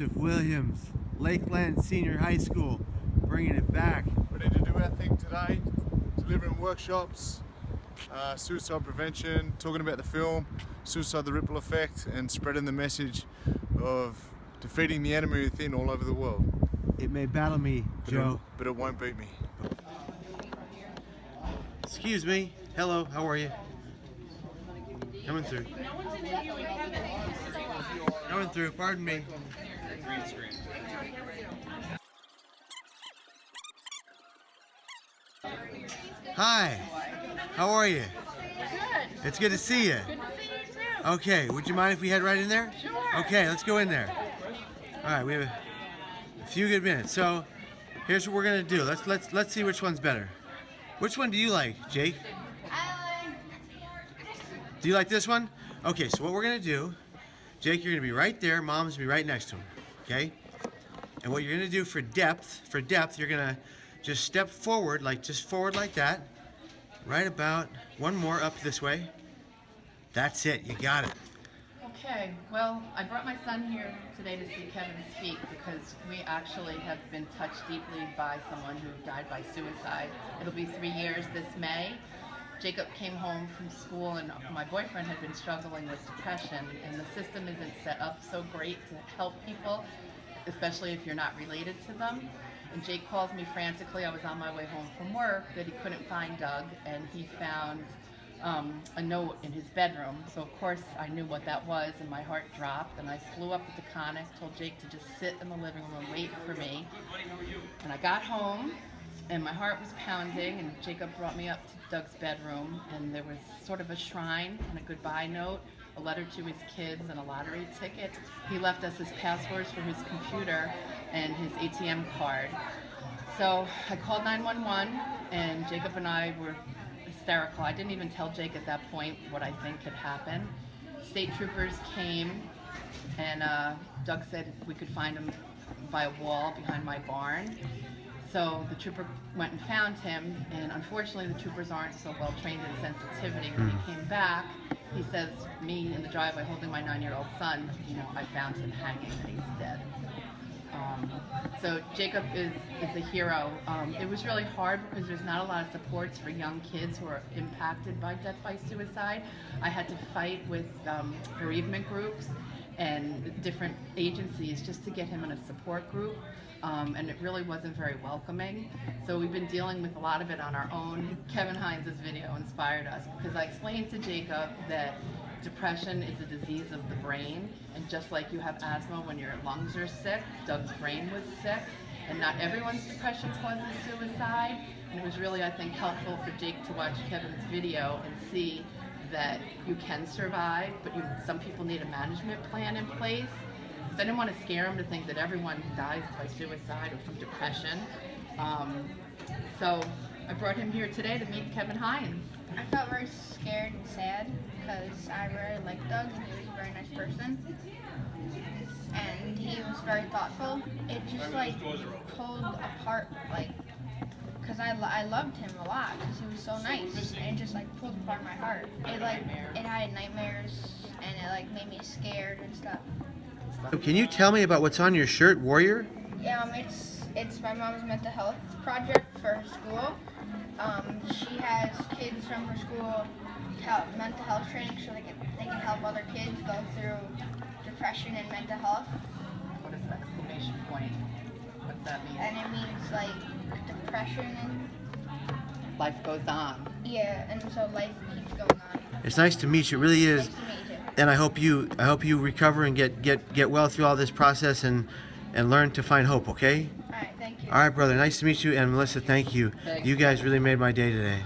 Joseph Williams, Lakeland Senior High School, bringing it back. Ready to do our thing today, delivering workshops, suicide prevention, talking about the film, Suicide: The Ripple Effect, and spreading the message of defeating the enemy within all over the world. It may battle me, Joe, but it won't beat me. Excuse me. Hello, how are you? Coming through. Coming through, pardon me. Hi, how are you? Good. It's good to see you. Good to see you too. Okay, would you mind if we head right in there? Sure. Okay, let's go in there. All right, we have a few good minutes. So here's what we're gonna do. Let's see which one's better. Which one do you like, Jake? Do you like this one? Okay, so what we're gonna do, Jake, you're gonna be right there. Mom's gonna be right next to him. Okay. And what you're gonna do for depth, you're gonna just step forward, just forward like that. Right about one more up this way. That's it. You got it. Okay, well, I brought my son here today to see Kevin speak because we actually have been touched deeply by someone who died by suicide. It'll be 3 years this May. Jacob came home from school and my boyfriend had been struggling with depression, and the system isn't set up so great to help people, especially if you're not related to them. And Jake calls me frantically. I was on my way home from work that he couldn't find Doug, and he found a note in his bedroom. So of course I knew what that was and my heart dropped, and I flew up with the Conic, told Jake to just sit in the living room and wait for me. And I got home and my heart was pounding, and Jacob brought me up to Doug's bedroom, and there was sort of a shrine and a goodbye note, a letter to his kids, and a lottery ticket. He left us his passwords for his computer and his ATM card. So I called 911 and Jacob and I were hysterical. I didn't even tell Jake at that point what I think had happened. State troopers came, and Doug said we could find him by a wall behind my barn. So the trooper went and found him, and unfortunately the troopers aren't so well trained in sensitivity. When he came back, he says, me in the driveway holding my 9-year-old son, I found him hanging and he's dead. So Jacob is a hero. It was really hard because there's not a lot of supports for young kids who are impacted by death by suicide. I had to fight with bereavement groups and different agencies just to get him in a support group. And it really wasn't very welcoming. So we've been dealing with a lot of it on our own. Kevin Hines' video inspired us because I explained to Jacob that depression is a disease of the brain, and just like you have asthma when your lungs are sick, Doug's brain was sick, and not everyone's depression causes suicide. And it was really, I think, helpful for Jake to watch Kevin's video and see that you can survive, but some people need a management plan in place. Because I didn't want to scare him to think that everyone dies by suicide or from depression. So I brought him here today to meet Kevin Hines. I felt very scared and sad because I really liked Doug and he was a very nice person. And he was very thoughtful. It just pulled apart, because I loved him a lot because he was so nice, and it just pulled apart my heart. It had nightmares, and it made me scared and stuff. Can you tell me about what's on your shirt, Warrior? It's my mom's mental health project for her school. She has kids from her school mental health training so they can help other kids go through depression and mental health. What is the exclamation point? What's that mean? And it means depression and life goes on. Yeah, and so life keeps going on. It's nice to meet you. It really is. Nice to meet you. And I hope you recover and get well through all this process and learn to find hope, okay? All right, thank you. All right, brother. Nice to meet you. And Melissa, thank you. Thanks. You guys really made my day today.